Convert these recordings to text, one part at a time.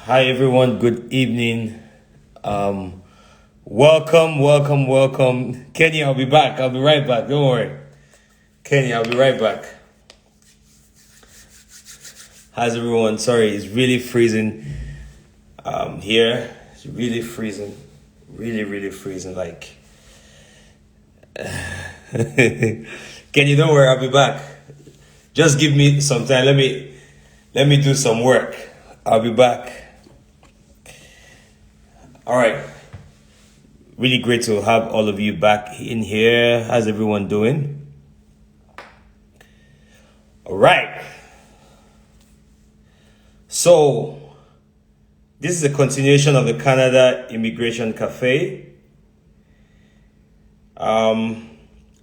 Hi everyone, good evening. Um, welcome. Kenny, I'll be back. I'll be right back. Don't worry. Kenny, I'll be right back. How's everyone? Sorry, it's really freezing here. It's really freezing. Really freezing. Like, Kenny, don't worry, I'll be back. Just give me some time. Let me do some work. I'll be back. All right. Really great to have all of you back in here. How's everyone doing? All right. So, this is a continuation of the Canada Immigration Cafe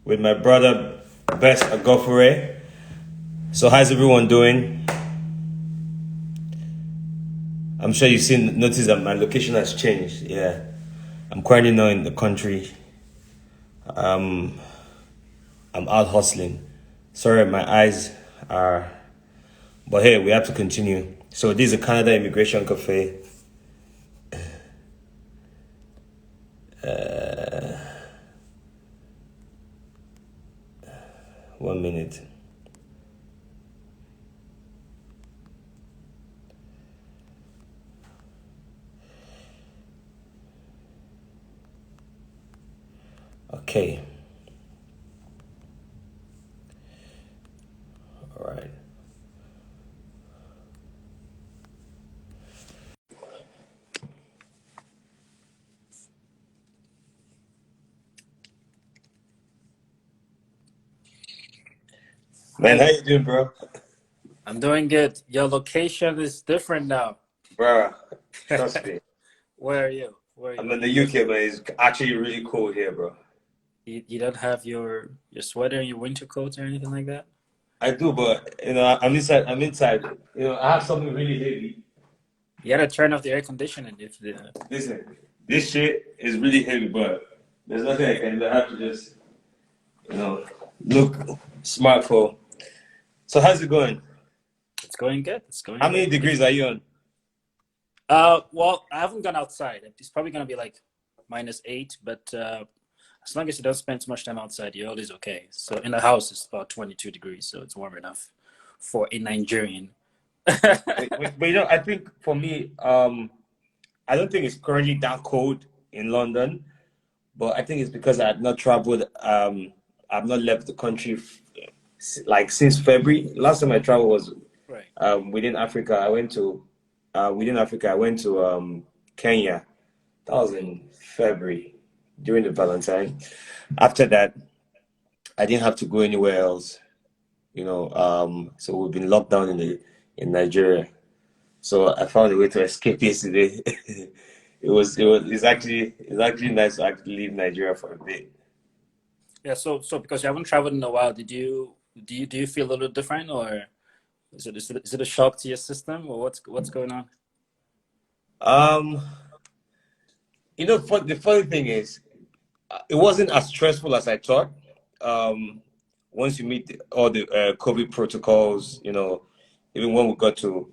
with my brother Best Agofure. So, how's everyone doing? I'm sure you've noticed that my location has changed. Yeah, I'm currently not in the country. I'm out hustling. Sorry, my eyes are. But hey, we have to continue. So, this is a Canada Immigration Cafe. One minute. Okay. All right. Man, how Hi, you doing, bro? I'm doing good. Your location is different now. Bro, trust me. Where are you? Where are you? I'm in the UK, but it's actually really cold here, bro. You don't have your sweater, your winter coat, or anything like that? I do, but I'm inside. I'm inside. I have something really heavy. You gotta turn off the air conditioning if the. Listen, this shit is really heavy, but there's nothing I can do. I have to just, you know, look smart for. So how's it going? It's going good. It's How going many good. degrees are you on? Well, I haven't gone outside. It's probably gonna be like -8, but as long as you don't spend too much time outside, you're always okay. So in the house, it's about 22 degrees, so it's warm enough for a Nigerian. But I think for me, I don't think it's currently that cold in London. But I think it's because I had not traveled. I've not left the country like since February. Last time I traveled was Right. within Africa. I went to within Africa. I went to Kenya. That was in February during the Valentine. After that, I didn't have to go anywhere else. So we've been locked down in Nigeria. So I found a way to escape yesterday. It's actually nice to actually leave Nigeria for a bit. Yeah, so because you haven't traveled in a while, do you feel a little different, or is it a shock to your system, or what's going on? Um, the funny thing is, it wasn't as stressful as I thought. Um, Once you meet all the COVID protocols, even when we got to,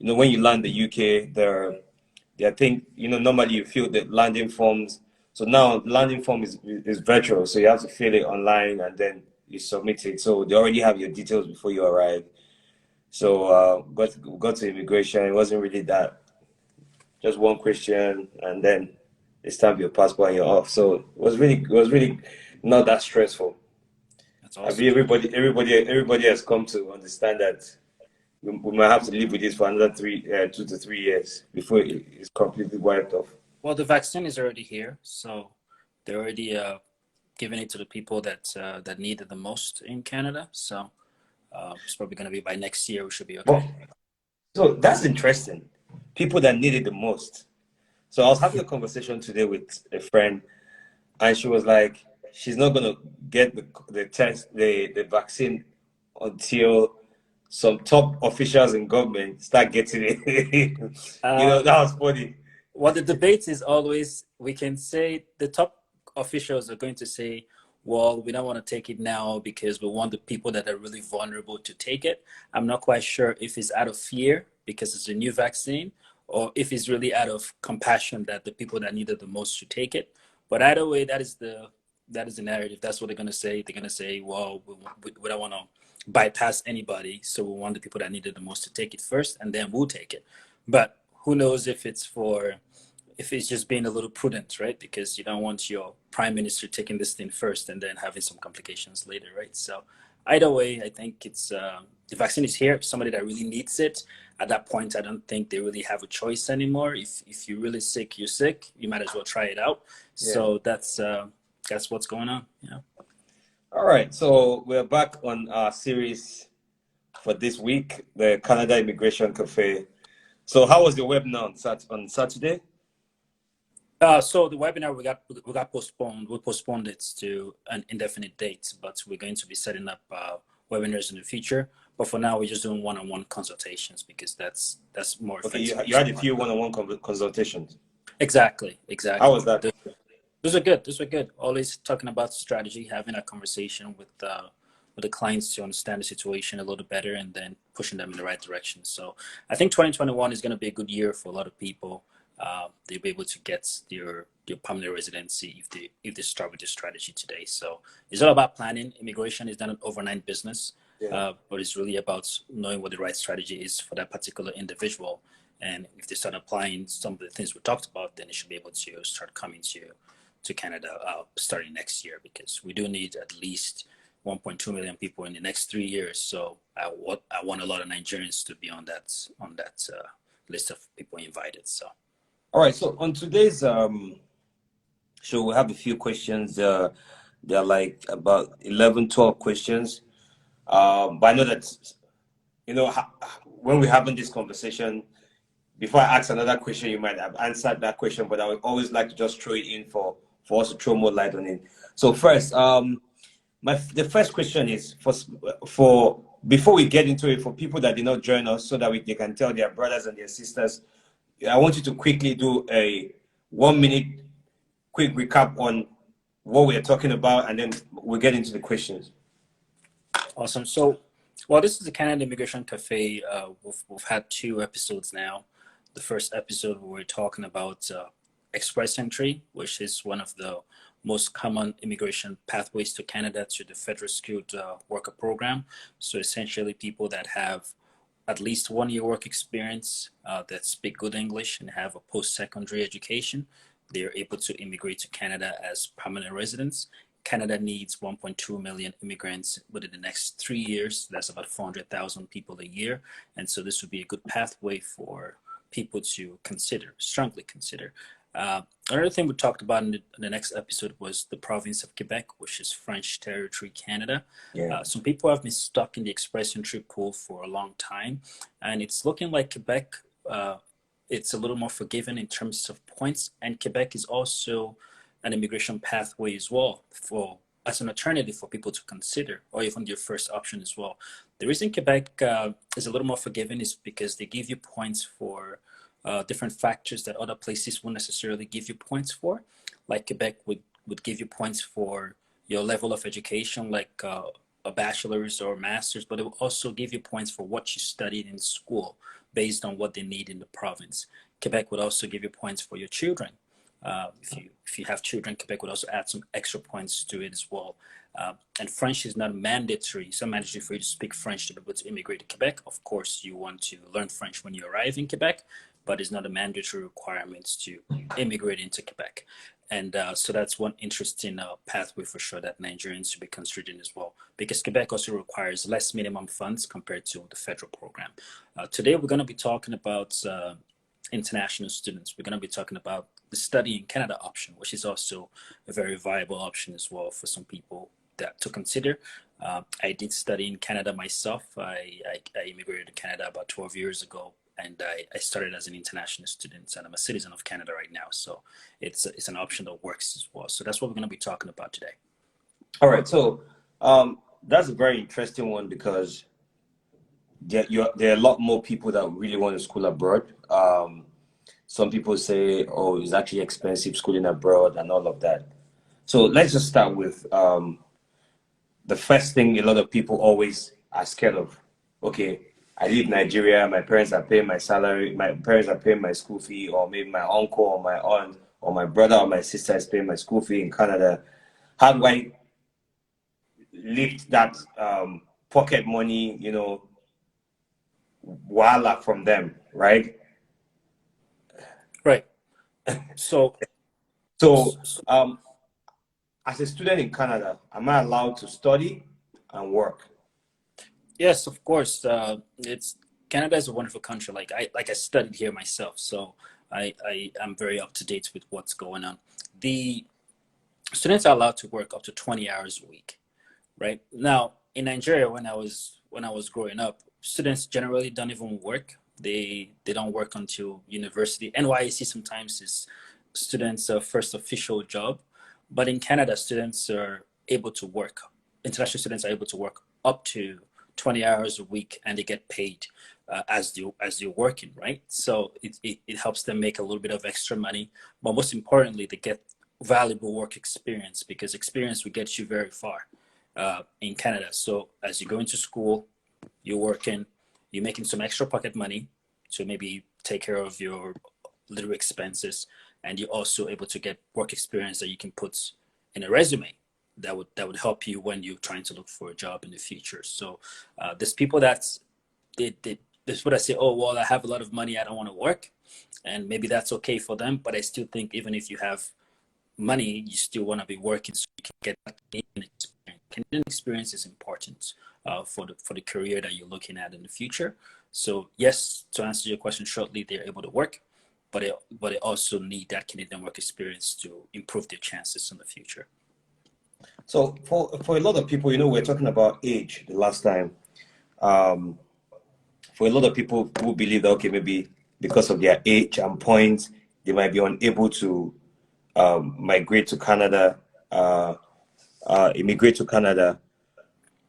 when you land the UK, I think, normally you fill the landing forms. So now landing form is virtual, so you have to fill it online and then you submit it. So they already have your details before you arrive. So got to immigration. It wasn't really that. Just one question, and then they stamp your passport and you're off. So it was really not that stressful. That's I mean, awesome. everybody has come to understand that we might have to live with this for another 2 to 3 years before it's completely wiped off. Well, the vaccine is already here, so they're already giving it to the people that need it the most in Canada. So it's probably going to be by next year we should be But okay. so that's interesting. People that need it the most. So I was having a conversation today with a friend, and she was like, she's not gonna get the vaccine until some top officials in government start getting it. Uh, That was funny. Well, the debate is always we can say the top officials are going to say, well, we don't want to take it now because we want the people that are really vulnerable to take it. I'm not quite sure if it's out of fear because it's a new vaccine or if it's really out of compassion that the people that need it the most should take it. But either way, that is the narrative. That's what they're gonna say. They're gonna say, well, we don't want to bypass anybody, so we want the people that need it the most to take it first, and then we'll take it. But who knows if it's just being a little prudent, right? Because you don't want your prime minister taking this thing first and then having some complications later, right? So either way, I think it's the vaccine is here. Somebody that really needs it, at that point, I don't think they really have a choice anymore. If you're really sick, you're sick. You might as well try it out. Yeah. So that's what's going on. Yeah. All right. So we're back on our series for this week, the Canada Immigration Cafe. So how was the webinar on Saturday? So the webinar we got postponed. We postponed it to an indefinite date, but we're going to be setting up webinars in the future. But for now, we're just doing one-on-one consultations because that's more effective. Okay, you had a few one-on-one consultations. Exactly. How was that? Those are good. Always talking about strategy, having a conversation with the clients to understand the situation a little better, and then pushing them in the right direction. So I think 2021 is going to be a good year for a lot of people. They'll be able to get your permanent residency if they start with this strategy today. So it's all about planning. Immigration is not an overnight business, but it's really about knowing what the right strategy is for that particular individual. And if they start applying some of the things we talked about, then they should be able to start coming to Canada starting next year, because we do need at least 1.2 million people in the next 3 years. So I want a lot of Nigerians to be on that list of people invited. So. All right, so on today's show, we have a few questions. They're like about 11, 12 questions. But I know that, when we're having this conversation, before I ask another question, you might have answered that question, but I would always like to just throw it in for us to throw more light on it. So first, the first question is for before we get into it, for people that did not join us, so that they can tell their brothers and their sisters, I want you to quickly do a 1-minute quick recap on what we're talking about, and then we'll get into the questions. Awesome. So, well, this is the Canada Immigration Cafe. We've had 2 episodes now. The first episode, we were talking about express entry, which is one of the most common immigration pathways to Canada, to the federal skilled worker program. So essentially people that have at least 1 year work experience, that speak good English and have a post-secondary education, they're able to immigrate to Canada as permanent residents. Canada needs 1.2 million immigrants within the next 3 years. That's about 400,000 people a year. And so this would be a good pathway for people to strongly consider. Another thing we talked about in the next episode was the province of Quebec, which is French territory, Canada. Yeah. Some people have been stuck in the express entry pool for a long time, and it's looking like Quebec, it's a little more forgiving in terms of points, and Quebec is also an immigration pathway as well, as an alternative for people to consider, or even your first option as well. The reason Quebec is a little more forgiving is because they give you points for different factors that other places won't necessarily give you points for. Like Quebec would give you points for your level of education, like a bachelor's or a master's, but it will also give you points for what you studied in school based on what they need in the province. Quebec would also give you points for your children. If you have children, Quebec would also add some extra points to it as well. And French is not mandatory. It's not mandatory for you to speak French to be able to immigrate to Quebec. Of course, you want to learn French when you arrive in Quebec, but it's not a mandatory requirement to immigrate into Quebec. And so that's one interesting pathway for sure that Nigerians should be considering as well, because Quebec also requires less minimum funds compared to the federal program. Today, we're going to be talking about international students. We're going to be talking about the study in Canada option, which is also a very viable option as well for some people to consider. I did study in Canada myself. I immigrated to Canada about 12 years ago, and I started as an international student, and I'm a citizen of Canada right now. So it's an option that works as well. So that's what we're going to be talking about today. All right. So that's a very interesting one, because there are a lot more people that really want to school abroad. Some people say, oh, it's actually expensive schooling abroad and all of that. So let's just start with the first thing a lot of people always are scared of. Okay, I leave Nigeria, my parents are paying my salary, my parents are paying my school fee, or maybe my uncle or my aunt or my brother or my sister is paying my school fee in Canada. How do I lift that pocket money, voila from them, right? Right. So, So, so as a student in Canada, am I allowed to study and work? yes, of course. It's Canada is a wonderful country. Like I studied here myself, so I am very up to date with what's going on. The students are allowed to work up to 20 hours a week. Right now in Nigeria, when I was growing up, students generally don't even work. They don't work until university. NYC sometimes is students' first official job, but in Canada, students are able to work. International students are able to work up to 20 hours a week, and they get paid as you're working, right? So it helps them make a little bit of extra money, but most importantly, they get valuable work experience, because experience will get you very far in Canada. So as you go into school, you're working, you're making some extra pocket money to maybe take care of your little expenses, and you're also able to get work experience that you can put in a resume that would help you when you're trying to look for a job in the future. So there's people there's what I say, oh well, I have a lot of money, I don't want to work, and maybe that's okay for them. But I still think even if you have money, you still want to be working so you can get that Canadian experience. Canadian experience is important for the career that you're looking at in the future. So yes, to answer your question shortly, they're able to work, but they also need that Canadian work experience to improve their chances in the future. So for a lot of people, we're talking about age the last time. Um, for a lot of people who believe that, okay, maybe because of their age and points, they might be unable to migrate to Canada, immigrate to Canada.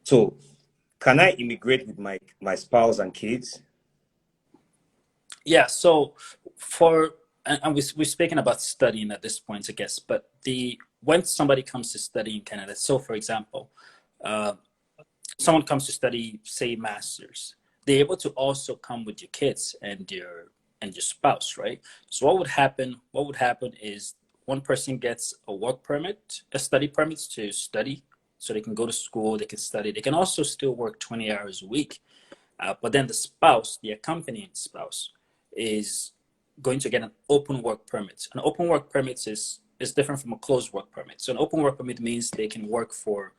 So can I immigrate with my spouse and kids? Yeah. So for and we're speaking about studying at this point, I guess. But the when somebody comes to study in Canada, so for example, uh, someone comes to study, say, masters, they're able to also come with your kids and your spouse, right? So what would happen is one person gets a work permit, a study permit to study, so they can go to school, they can study, they can also still work 20 hours a week. But then the spouse, the accompanying spouse, is going to get an open work permit. An open work permit is different from a closed work permit. So an open work permit means they can work for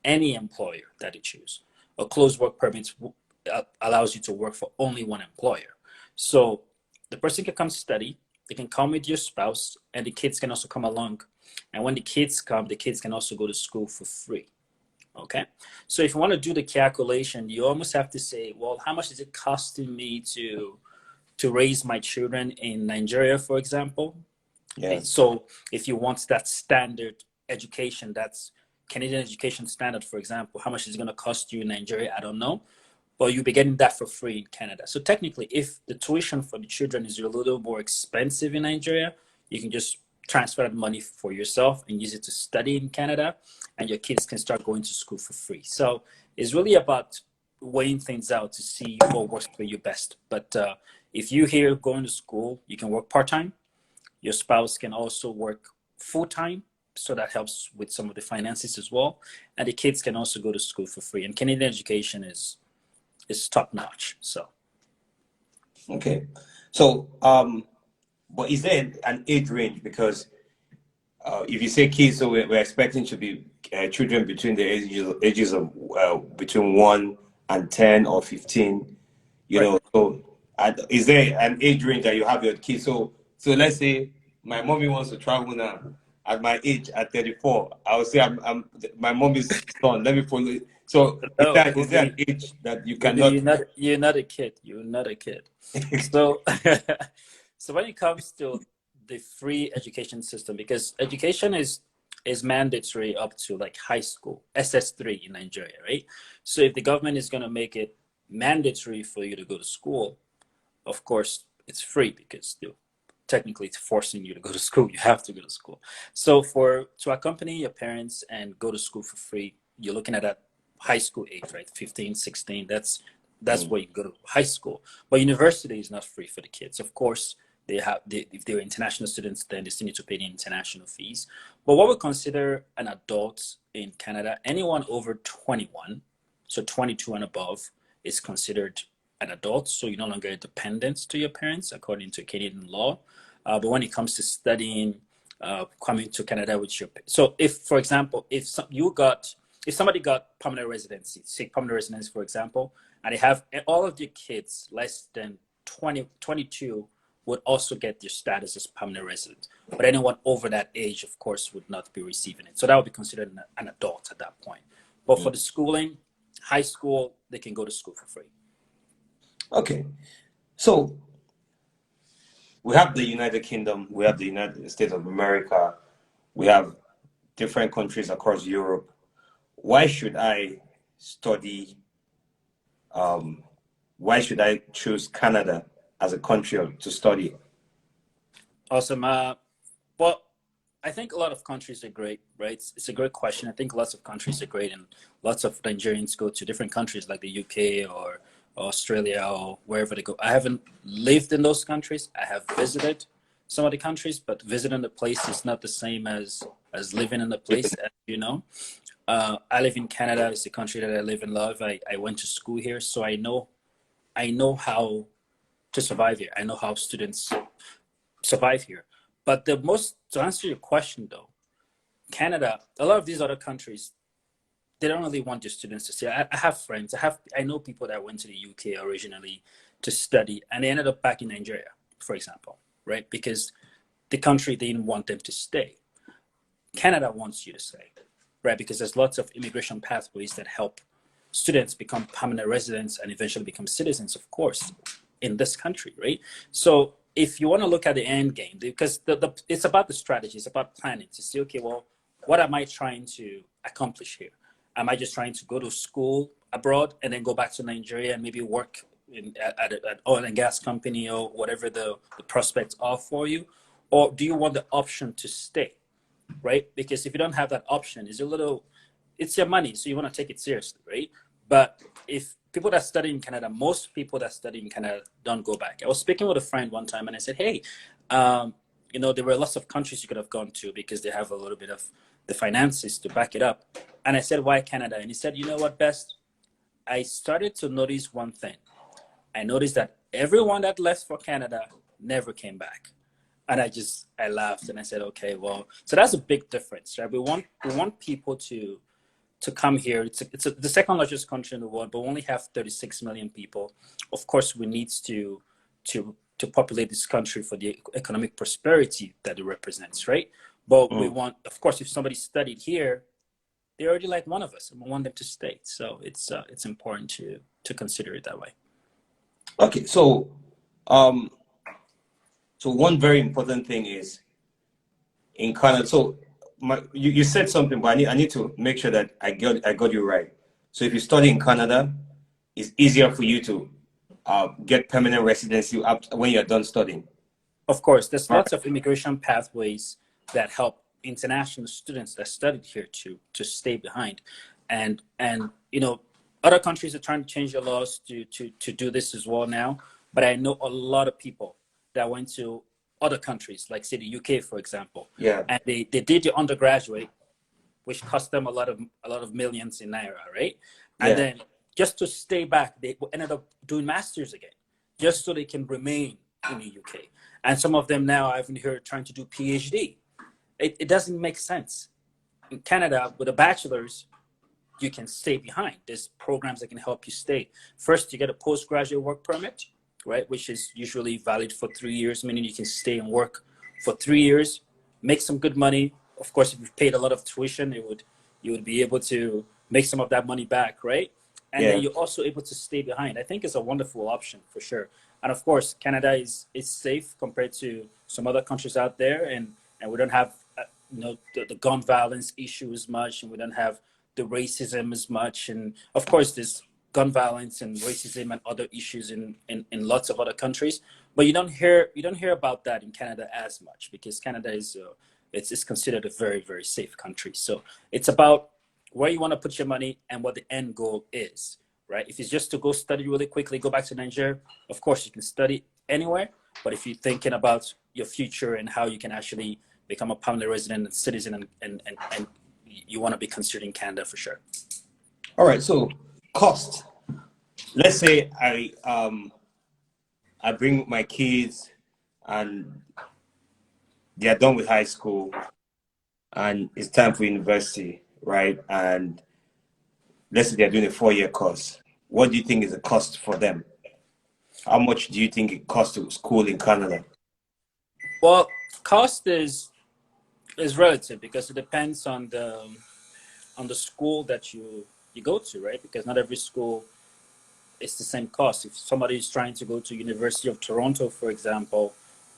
any employer that they choose. A closed work permit allows you to work for only one employer. So the person can come study, they can come with your spouse, and the kids can also come along. And when the kids come, the kids can also go to school for free. Okay. So if you want to do the calculation, you almost have to say, well, how much is it costing me to raise my children in Nigeria, for example? Yeah. So if you want that standard education, that's Canadian education standard, for example, how much is it going to cost you in Nigeria? I don't know. But you'll be getting that for free in Canada. So technically, if the tuition for the children is a little more expensive in Nigeria, you can just transfer that money for yourself and use it to study in Canada, and your kids can start going to school for free. So it's really about weighing things out to see what works for you best. But if you're here going to school, you can work part-time. Your spouse can also work full-time, so that helps with some of the finances as well. And the kids can also go to school for free. And Canadian education is top notch. So Okay. So but is there an age range? Because if you say kids, so we're expecting to be children between the ages of between 1 and 10 or 15. right. So is there an age range that you have your kids? So let's say my mommy wants to travel now. At my age, at 34, I would say I'm my mommy's son. Let me follow. So No, is there an age that you Booby, cannot? you're not a kid. You're not a kid. So so when it comes to the free education system, because education is mandatory up to like high school, SS3 in Nigeria, right? So if the government is going to make it mandatory for you to go to school, of course it's free, because technically it's forcing you to go to school. You have to go to school. So to accompany your parents and go to school for free, you're looking at that high school age, right? 15, 16. That's where you go to high school. But university is not free for the kids. Of course, if they're international students, then they still need to pay the international fees. But what we consider an adult in Canada, anyone over 21, so 22 and above, is considered an adult. So you're no longer a dependent to your parents according to Canadian law. But when it comes to studying, coming to Canada with your, so if, for example, if somebody got permanent residency, say permanent residence, for example, and they have all of their kids less than 22 would also get their status as permanent resident. But anyone over that age, of course, would not be receiving it. So that would be considered an adult at that point. But for the schooling, high school, they can go to school for free. Okay. So we have the United Kingdom, we have the United States of America, we have different countries across Europe. Why should I study? Why should I choose Canada as a country to study? Awesome. Well, I think a lot of countries are great, right? It's a great question. I think lots of countries are great, and lots of Nigerians go to different countries like the UK or Australia or wherever they go. I haven't lived in those countries. I have visited some of the countries, but visiting the place is not the same as living in the place, as you know. I live in Canada. It's the country that I live and love. I went to school here, so I know how to survive here. I know how students survive here. But to answer your question though, Canada, a lot of these other countries, they don't really want their students to stay. I have friends, I know people that went to the UK originally to study, and they ended up back in Nigeria, for example, right? Because the country didn't want them to stay. Canada wants you to stay, right? Because there's lots of immigration pathways that help students become permanent residents and eventually become citizens, of course, in this country, right? So if you want to look at the end game, because it's about the strategy, it's about planning to see, okay, well, what am I trying to accomplish here? Am I just trying to go to school abroad and then go back to Nigeria and maybe work at an oil and gas company or whatever the prospects are for you? Or do you want the option to stay, right? Because if you don't have that option, it's your money, so you want to take it seriously, right? But if people that study in Canada, most people that study in Canada don't go back. I was speaking with a friend one time and I said, hey, there were lots of countries you could have gone to because they have a little bit of the finances to back it up. And I said, why Canada? And he said, you know what, Best? I started to notice one thing. I noticed that everyone that left for Canada never came back. And I laughed and I said, okay, well, so that's a big difference, right? We want people to come here. It's the second largest country in the world, but we only have 36 million people. Of course, we need to populate this country for the economic prosperity that it represents, right? But we want, of course, if somebody studied here, they're already like one of us, and we want them to stay. So it's important to consider it that way. Okay, so one very important thing is in Canada. So you said something, but I need to make sure that I got you right. So if you study in Canada, it's easier for you to get permanent residency when you're done studying. Of course, there's lots of immigration pathways that help international students that studied here to stay behind, and other countries are trying to change the laws to do this as well now. But I know a lot of people that went to other countries, like say the UK, for example, and they did the undergraduate, which cost them a lot of millions in naira, right? And then just to stay back, they ended up doing masters again, just so they can remain in the UK. And some of them now I've heard trying to do PhD. It doesn't make sense. In Canada, with a bachelor's, you can stay behind. There's programs that can help you stay. First, you get a postgraduate work permit, right, which is usually valid for 3 years, meaning you can stay and work for 3 years, make some good money. Of course, if you've paid a lot of tuition, you would be able to make some of that money back, right? And then you're also able to stay behind. I think it's a wonderful option for sure. And of course, Canada is safe compared to some other countries out there, and we don't have the gun violence issue as much, and we don't have the racism as much. And of course, there's gun violence and racism and other issues in lots of other countries, but you don't hear about that in Canada as much, because Canada is it's considered a very, very safe country. So it's about where you want to put your money and what the end goal is, right? If it's just to go study really quickly, go back to Nigeria, of course you can study anywhere. But if you're thinking about your future and how you can actually become a permanent resident and citizen, and you want to be considering Canada for sure. All right. So cost. Let's say I bring my kids and they are done with high school and it's time for university, right? And let's say they're doing a 4-year course. What do you think is the cost for them? How much do you think it costs to school in Canada? Well, cost is relative because it depends on the school that you go to, right? Because not every school is the same cost. If somebody is trying to go to University of Toronto, for example,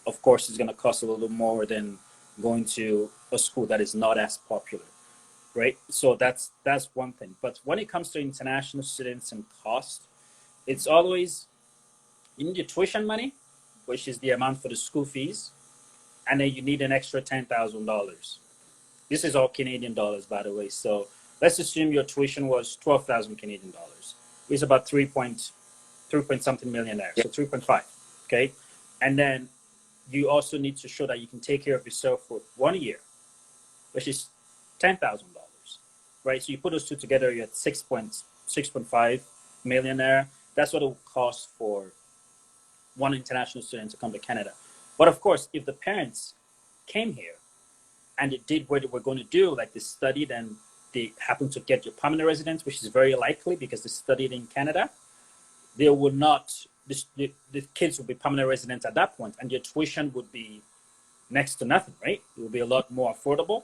of course it's going to cost a little more than going to a school that is not as popular, right? So that's one thing. But when it comes to international students and cost, it's always, you need your tuition money, which is the amount for the school fees, and then you need an extra $10,000. This is all Canadian dollars, by the way. So let's assume your tuition was 12,000 Canadian dollars, which is about 3 point something million there. So 3.5, okay? And then you also need to show that you can take care of yourself for 1 year, which is $10,000, right? So you put those two together, you're at 6.5 million there. That's what it will cost for one international student to come to Canada. But of course, if the parents came here and they did what they were going to do, like they studied and they happened to get your permanent residence, which is very likely because they studied in Canada, they would not, the kids would be permanent residents at that point, and your tuition would be next to nothing, right? It would be a lot more affordable.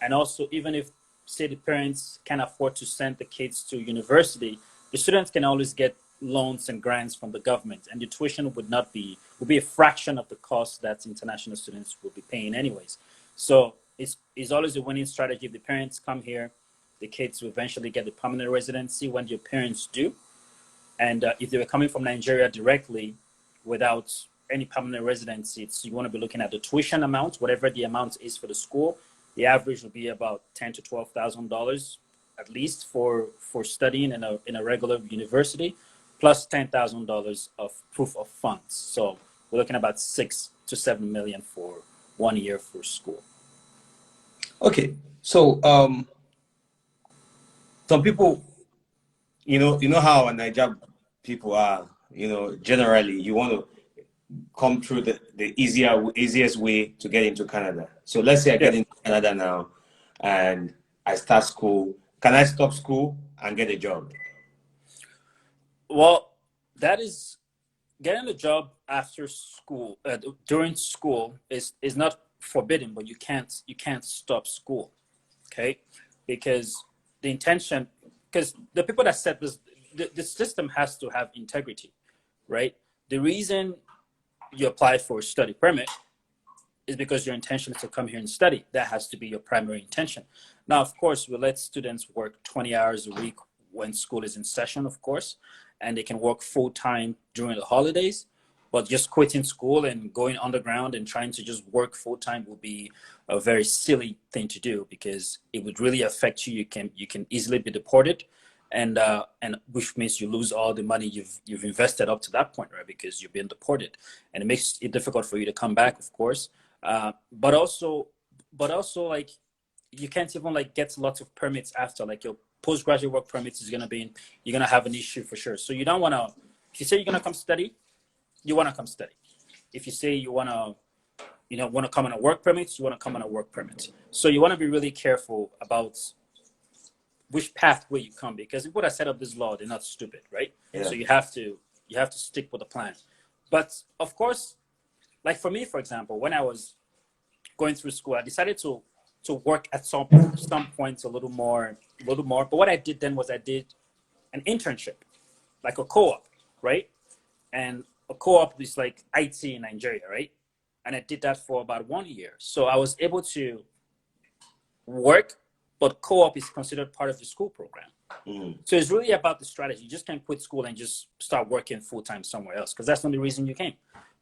And also, even if, say, the parents can't afford to send the kids to university, the students can always get loans and grants from the government, and the tuition would be a fraction of the cost that international students would be paying anyways. So it's always a winning strategy. If the parents come here, the kids will eventually get the permanent residency when your parents do. And if they were coming from Nigeria directly without any permanent residency, you want to be looking at the tuition amount, whatever the amount is for the school. The average will be about $10,000 to $12,000 at least for studying in a regular university, plus $10,000 of proof of funds. So we're looking at about 6 to 7 million for 1 year for school. Okay, so some people, you know how Niger people are. Generally, you want to come through the easiest way to get into Canada. So let's say I get into Canada now, and I start school. Can I stop school and get a job? Well, that is, getting a job after school, during school is not forbidden, but you can't stop school, okay? Because the intention, because the people that set this, the system has to have integrity, right? The reason you apply for a study permit is because your intention is to come here and study. That has to be your primary intention. Now, of course, we let students work 20 hours a week when school is in session, of course, and they can work full time during the holidays. But just quitting school and going underground and trying to just work full time will be a very silly thing to do, because it would really affect you. You can easily be deported, and which means you lose all the money you've invested up to that point, right? Because you've been deported, and it makes it difficult for you to come back, of course. But also like you can't even like get lots of permits after, like your postgraduate work permits is you're gonna have an issue for sure. So you don't want to. If you say you're gonna come study, you want to come study. If you say you want to come on a work permit, you want to come on a work permit. So you want to be really careful about which pathway you come, because people that set up this law, they're not stupid, right? Yeah. So you have to stick with the plan. But of course, like for me, for example, when I was going through school, I decided to work at some point a little more. But what I did then was I did an internship, like a co-op, right? And a co-op is like IT in Nigeria, right? And I did that for about 1 year. So I was able to work, but co-op is considered part of the school program. Mm. So it's really about the strategy. You just can't quit school and just start working full-time somewhere else, because that's not the reason you came.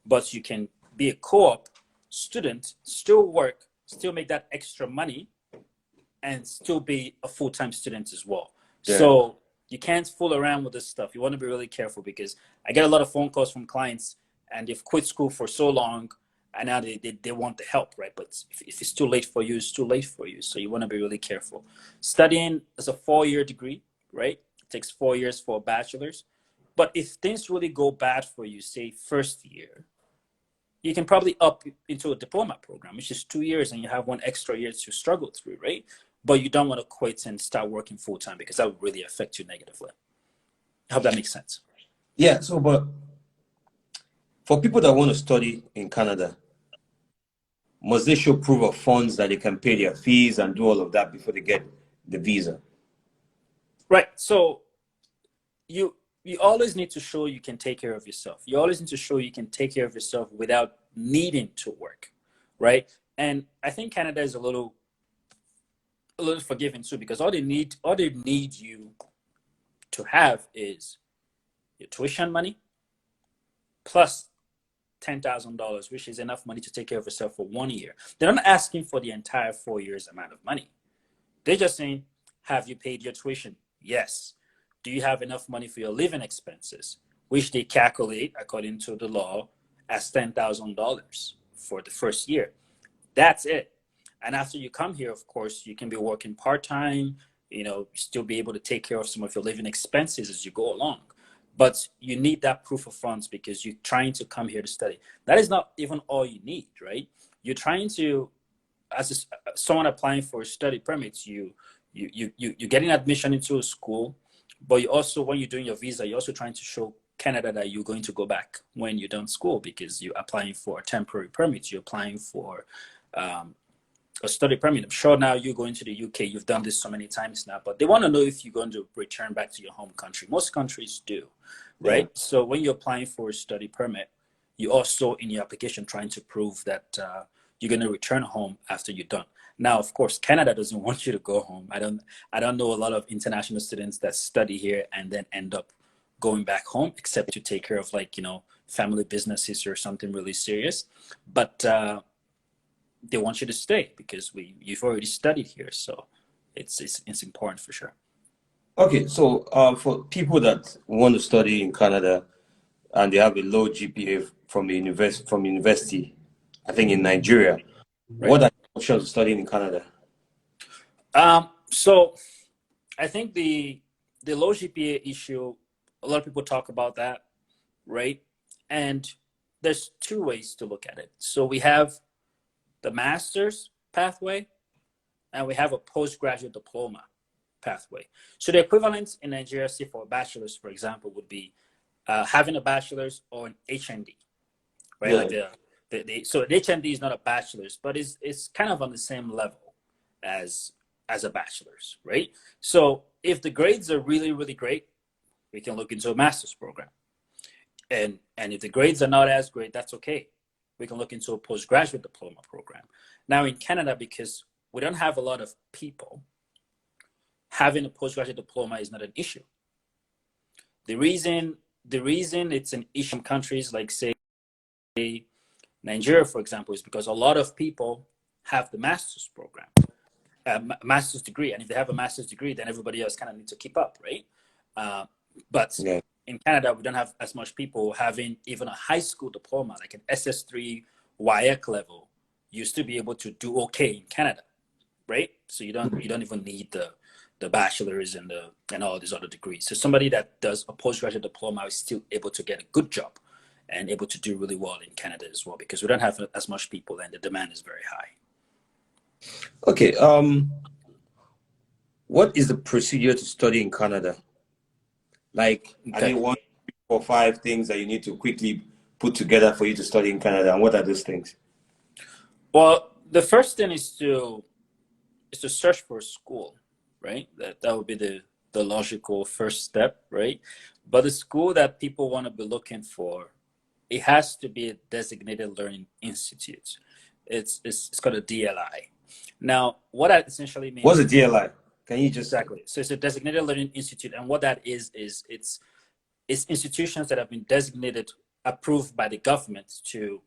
But you can be a co-op student, still work, still make that extra money, and still be a full-time student as well. Yeah. So you can't fool around with this stuff. You want to be really careful, because I get a lot of phone calls from clients and they've quit school for so long and now they want the help, right? But if it's too late for you, it's too late for you. So you want to be really careful. Studying is a 4-year degree, right? It takes 4 years for a bachelor's. But if things really go bad for you, say first year, you can probably up into a diploma program, which is 2 years, and you have 1 extra year to struggle through, right? But you don't want to quit and start working full time, because that would really affect you negatively. I hope that makes sense. Yeah. So, but for people that want to study in Canada, must they show proof of funds that they can pay their fees and do all of that before they get the visa? Right. So you always need to show you can take care of yourself. You always need to show you can take care of yourself without needing to work, right? And I think Canada is a little forgiving too, because all they need you to have is your tuition money plus $10,000, which is enough money to take care of yourself for 1 year. They're not asking for the entire 4 years amount of money. They're just saying, have you paid your tuition? Yes. Do you have enough money for your living expenses, which they calculate according to the law as $10,000 for the first year? That's it. And after you come here, of course, you can be working part-time, still be able to take care of some of your living expenses as you go along. But you need that proof of funds, because you're trying to come here to study. That is not even all you need, right? You're trying to, as someone applying for study permits, you're getting admission into a school, but you also, when you're doing your visa, you're also trying to show Canada that you're going to go back when you're done school, because you're applying for a temporary permit. You're applying for a study permit. I'm sure now you're going to the UK. You've done this so many times now, but they want to know if you're going to return back to your home country. Most countries do, right? Yeah. So when you're applying for a study permit, you also, in your application, trying to prove that you're going to return home after you're done. Now, of course, Canada doesn't want you to go home. I don't know a lot of international students that study here and then end up going back home, except to take care of, like, family businesses or something really serious. But they want you to stay because you've already studied here, so it's important for sure. Okay, so for people that want to study in Canada and they have a low GPA from university, I think in Nigeria, right, what are the options of studying in Canada? So I think the low GPA issue, a lot of people talk about that, right? And there's 2 ways to look at it. So we have the master's pathway, and we have a postgraduate diploma pathway. So the equivalent in Nigeria, say for a bachelor's, for example, would be having a bachelor's or an HND, right? Yeah. Like so the HND is not a bachelor's, but it's kind of on the same level as a bachelor's, right? So if the grades are really, really great, we can look into a master's program. And if the grades are not as great, that's okay. We can look into a postgraduate diploma program. Now in Canada, because we don't have a lot of people, having a postgraduate diploma is not an issue. The reason it's an issue in countries like, say, Nigeria, for example, is because a lot of people have the master's program, master's degree. And if they have a master's degree, then everybody else kind of needs to keep up, right? But yeah, in Canada, we don't have as much people having even a high school diploma, like an SS3 WIAC level. You used to be able to do okay in Canada, right? So you don't even need the bachelor's and all these other degrees. So somebody that does a postgraduate diploma is still able to get a good job and able to do really well in Canada as well, because we don't have as much people and the demand is very high. Okay. What is the procedure to study in Canada? Like, okay, are there 1, 3, 4, 5 things that you need to quickly put together for you to study in Canada? And what are those things? Well, the first thing is to search for a school, right? That would be the logical first step, right? But the school that people want to be looking for, it has to be a designated learning institute. It's called a DLI. Now, what that essentially means... What's a DLI? Can you just... Exactly. So it's a designated learning institute. And what that is it's institutions that have been designated, approved by the government to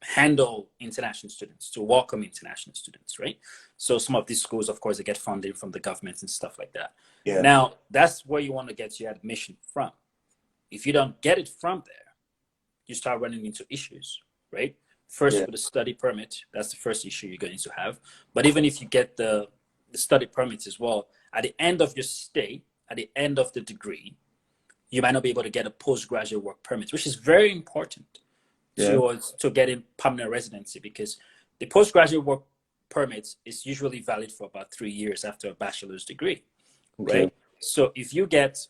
handle international students, to welcome international students, right? So some of these schools, of course, they get funding from the government and stuff like that. Yeah. Now, that's where you want to get your admission from. If you don't get it from there, you start running into issues, right? First, with a study permit, that's the first issue you're going to have. But even if you get the study permits as well, at the end of your stay, at the end of the degree, you might not be able to get a postgraduate work permit, which is very important to getting permanent residency, because the postgraduate work permit is usually valid for about 3 years after a bachelor's degree, right? So if you get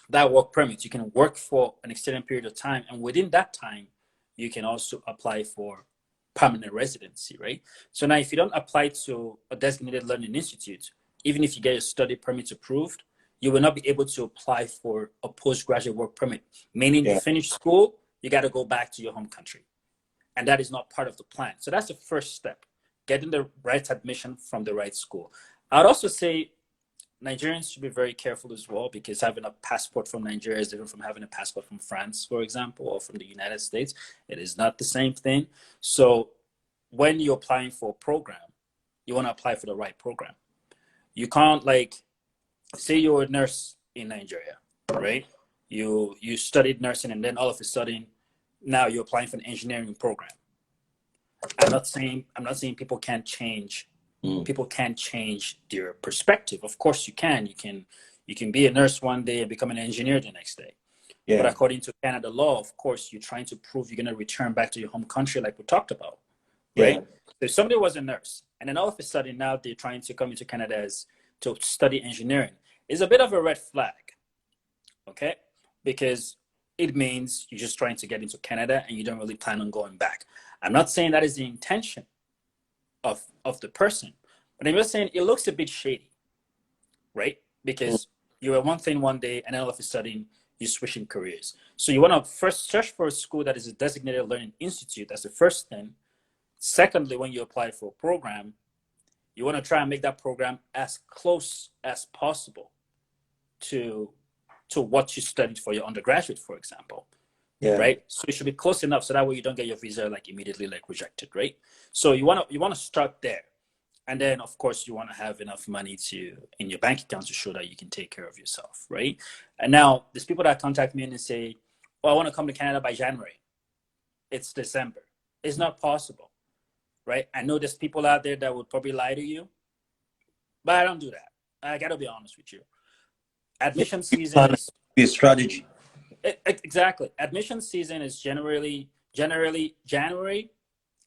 that work permit, you can work for an extended period of time, and within that time, you can also apply for permanent residency, right? So now if you don't apply to a designated learning institute, even if you get your study permit approved, you will not be able to apply for a postgraduate work permit, meaning you finish school, you got to go back to your home country. And that is not part of the plan. So that's the first step, getting the right admission from the right school. I'd also say Nigerians should be very careful as well, because having a passport from Nigeria is different from having a passport from France, for example, or from the United States. It is not the same thing. So when you're applying for a program, you want to apply for the right program. You can't, like, say you're a nurse in Nigeria, right? You studied nursing, and then all of a sudden, now you're applying for an engineering program. I'm not saying people can't change. People can't change their perspective. Of course, you can. You can be a nurse one day and become an engineer the next day. But according to Canada law, of course, you're trying to prove you're going to return back to your home country, like we talked about, right? So if somebody was a nurse, and then all of a sudden now they're trying to come into Canada to study engineering, it's a bit of a red flag, okay? Because it means you're just trying to get into Canada and you don't really plan on going back. I'm not saying that is the intention of the person, but I'm just saying it looks a bit shady, right? Because you were one thing one day, and then all of a sudden you're switching careers. So you want to first search for a school that is a designated learning institute. That's the first thing. Secondly, when you apply for a program, you want to try and make that program as close as possible to what you studied for your undergraduate, for example. Right? So it should be close enough so that way you don't get your visa like immediately like rejected, right? So you want to start there. And then of course you want to have enough money in your bank account to show that you can take care of yourself, right? And now there's people that contact me and say, "Oh, I want to come to Canada by January. It's December." It's not possible, right? I know there's people out there that would probably lie to you, but I don't do that. I got to be honest with you. Admission season is a strategy. Exactly. Admission season is generally January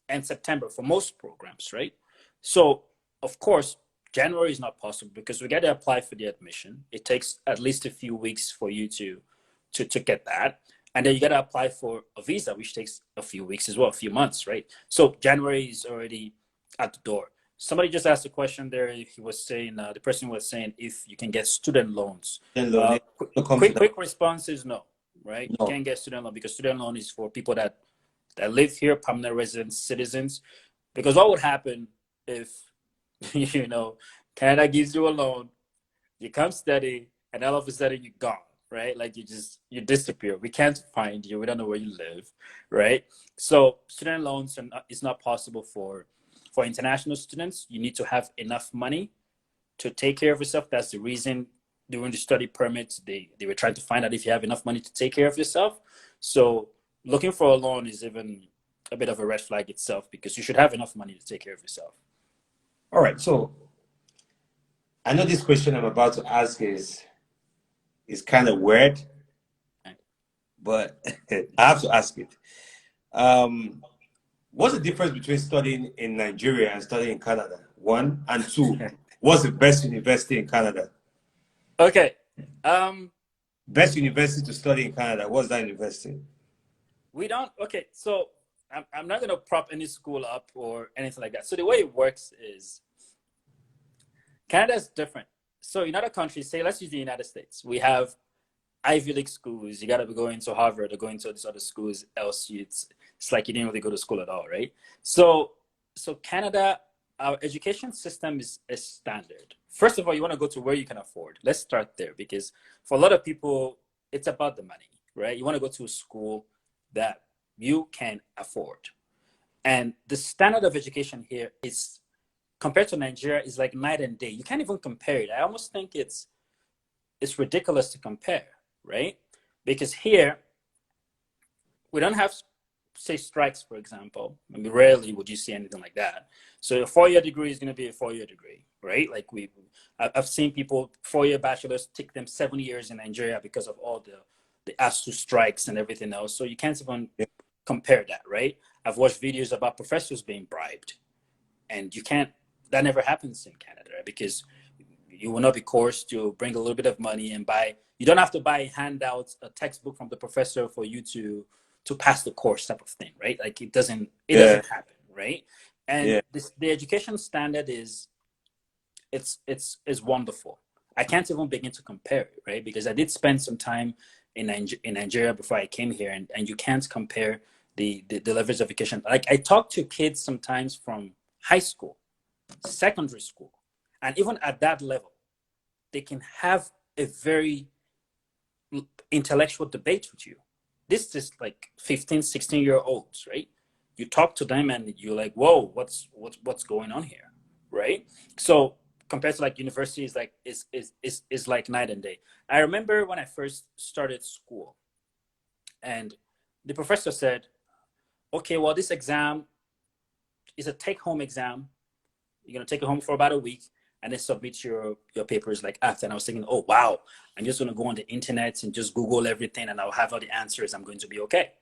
and September for most programs, right? So, of course, January is not possible because we got to apply for the admission. It takes at least a few weeks for you to get that. And then you got to apply for a visa, which takes a few weeks as well, a few months, right? So January is already at the door. Somebody just asked a question there. He was saying, the person was saying if you can get student loans. Quick response is no. Right? No. You can't get student loan because student loan is for people that live here, permanent residents, citizens. Because what would happen if, Canada gives you a loan, you come study, and all of a sudden you're gone, right? Like you disappear. We can't find you. We don't know where you live, right? So student loans is not possible for international students. You need to have enough money to take care of yourself. That's the reason during the study permits, they were trying to find out if you have enough money to take care of yourself. So looking for a loan is even a bit of a red flag itself, because you should have enough money to take care of yourself. All right. So I know this question I'm about to ask is kind of weird, but I have to ask it. What's the difference between studying in Nigeria and studying in Canada? 1 and 2. What's the best university in Canada? Okay. Best university to study in Canada. What's that university? Okay, so I'm not going to prop any school up or anything like that. So the way it works is Canada is different. So in other countries, say, let's use the United States. We have Ivy League schools. You got to be going to Harvard or going to these other schools. Else it's like you didn't really go to school at all, right? So Canada, our education system is standard. First of all, you want to go to where you can afford. Let's start there, because for a lot of people, it's about the money, right? You want to go to a school that you can afford. And the standard of education here is, compared to Nigeria, is like night and day. You can't even compare it. I almost think it's ridiculous to compare, right? Because here we don't have, say, strikes, for example. I mean, rarely would you see anything like that. So a 4-year degree is going to be a 4-year degree, right? Like I've seen people 4-year bachelors take them 7 years in Nigeria because of all the ASU strikes and everything else. So you can't even compare that, right? I've watched videos about professors being bribed, and you can't. That never happens in Canada, right? Because you will not be coerced to bring a little bit of money and buy. You don't have to buy handouts, a textbook from the professor for you to pass the course, type of thing, right? Like it doesn't happen, right? And the education standard is wonderful. I can't even begin to compare it, right? Because I did spend some time in Nigeria before I came here, and you can't compare the levels of education. Like I talk to kids sometimes from high school, secondary school, and even at that level, they can have a very intellectual debate with you. This is like 15, 16-year-olds, right? You talk to them and you're like, whoa, what's going on here, right? So compared to like universities, like is like night and day. I remember when I first started school, and the professor said, okay, well, this exam is a take-home exam. You're gonna take it home for about a week and then submit your papers like after. And I was thinking, oh wow, I'm just gonna go on the internet and just Google everything and I'll have all the answers. I'm going to be okay.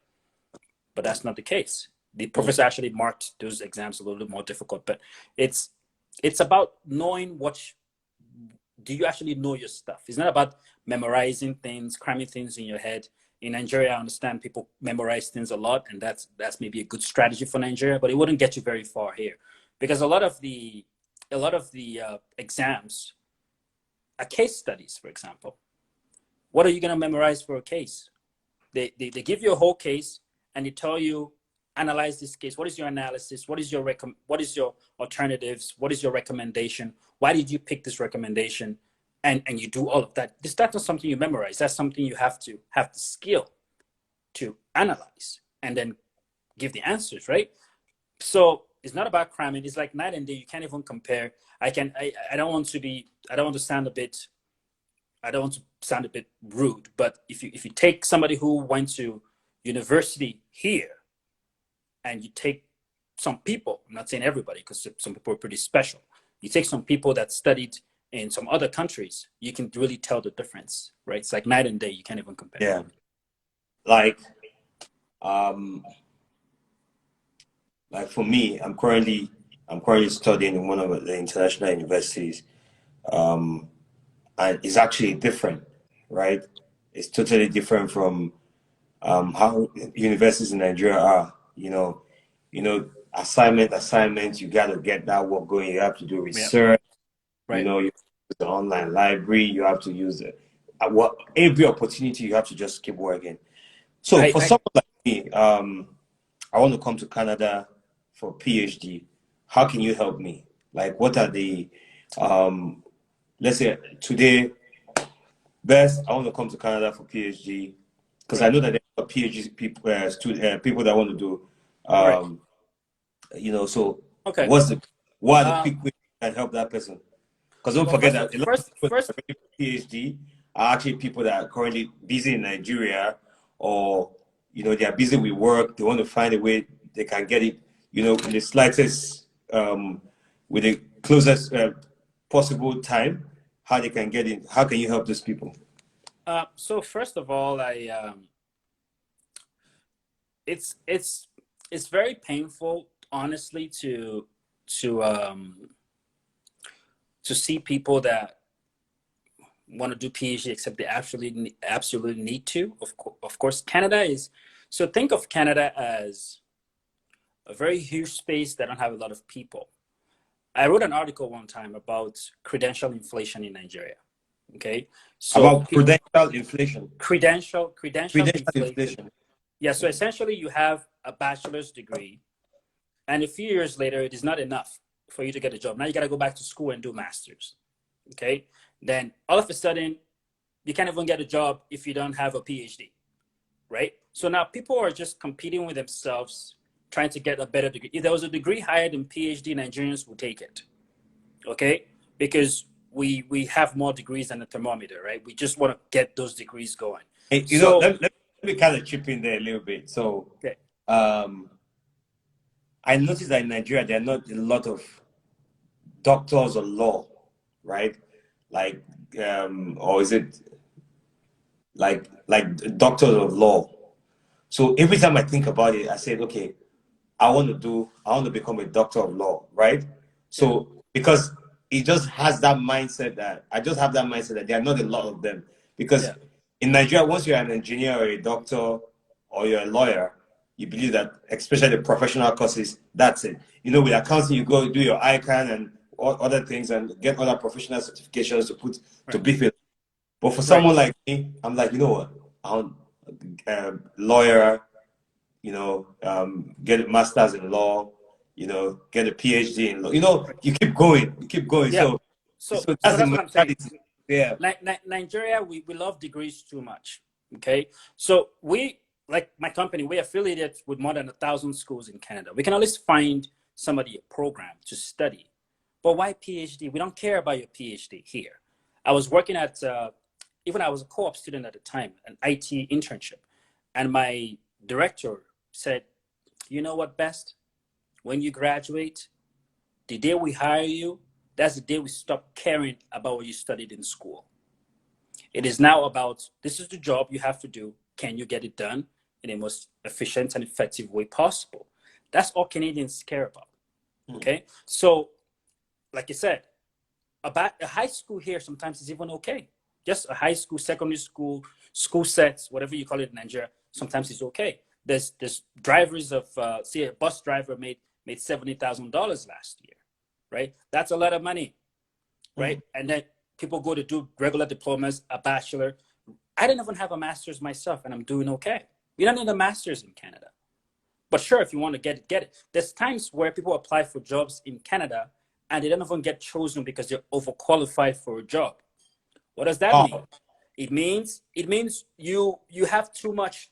But that's not the case. The professor actually marked those exams a little bit more difficult. But it's about knowing do you actually know your stuff. It's not about memorizing things, cramming things in your head. In Nigeria, I understand people memorize things a lot, and that's maybe a good strategy for Nigeria, but it wouldn't get you very far here, because a lot of the exams are case studies. For example, what are you going to memorize for a case? They give you a whole case and they tell you, analyze this case. What is your analysis? What is your alternatives? What is your recommendation? Why did you pick this recommendation? And you do all of that. That's not something you memorize. That's something you have to have the skill to analyze and then give the answers, right? So it's not about cramming. It's like night and day. You can't even compare. I don't want to sound a bit rude, but if you take somebody who went to university here and you take some people, I'm not saying everybody because some people are pretty special. You take some people that studied in some other countries, you can really tell the difference, right? It's like night and day. You can't even compare. Yeah. Like for me, I'm currently studying in one of the international universities, and it's actually different, right? It's totally different from how universities in Nigeria are. Assignment. You got to get that work going. You have to do research. Right. You use the online library. You have to use it. Every opportunity you have to just keep working. So for someone like me, I want to come to Canada for PhD. How can you help me? Like, what are the let's say today, best, I want to come to Canada for PhD because I know that there are PhD people, people that want to do, So, okay, what are the quick ways you can help that person? Because don't forget that a lot of people that are PhD are actually people that are currently busy in Nigeria, or they are busy with work. They want to find a way they can get it, in the slightest, with the closest possible time. How they can get in? How can you help those people? So first of all, it's very painful, honestly, to see people that want to do PhD except they absolutely need to. Of course, Canada is. So think of Canada as a very huge space that don't have a lot of people. I wrote an article one time about credential inflation in Nigeria. Okay, so about credential inflation. Credential inflation. Yeah, so essentially you have a bachelor's degree, and a few years later, it is not enough for you to get a job. Now you got to go back to school and do masters. Okay, then all of a sudden, you can't even get a job if you don't have a PhD, right? So now people are just competing with themselves trying to get a better degree. If there was a degree higher than PhD, Nigerians would take it. Okay? Because we have more degrees than a thermometer, right? We just want to get those degrees going. Hey, So, let me kind of chip in there a little bit. So, okay. I noticed that in Nigeria, there are not a lot of doctors of law, right? Like, or is it like doctors of law? So every time I think about it, I said, okay, I want to become a doctor of law, right? So because it just has that mindset that I just have that mindset that there are not a lot of them. Because Yeah. in Nigeria, once you're an engineer or a doctor or you're a lawyer, you believe that, especially the professional courses, that's it. You know, with accounting, you go do your ICANN and other things and get other professional certifications to put to Right. beef it. But for Right. someone like me, I'm like, you know what? I want lawyer, get a master's in law, get a PhD in law. You keep going, you keep going. Yeah. So, So, so so that's the that's what I'm saying. mentality. Yeah. Nigeria, we love degrees too much. Okay. So like my company, we're affiliated with more than 1,000 schools in Canada. We can always find somebody a program to study. But why PhD? We don't care about your PhD here. I was working at, even I was a co-op student at the time, an IT internship. And my director said, you know what, Best? When you graduate, the day we hire you, that's the day we stop caring about what you studied in school. It is now about this is the job you have to do. Can you get it done in the most efficient and effective way possible? That's all Canadians care about. Okay. So, like I said, about a high school here sometimes is even okay. Just a high school, secondary school, school sets, whatever you call it in Nigeria, sometimes it's okay. There's drivers of say a bus driver made $70,000 last year, right? That's a lot of money, right? And then people go to do regular diplomas, a bachelor. I didn't even have a master's myself, and I'm doing okay. We don't need a master's in Canada. But sure, if you want to get it, get it. There's times where people apply for jobs in Canada and they don't even get chosen because they're overqualified for a job. What does that mean? Wow. It means you have too much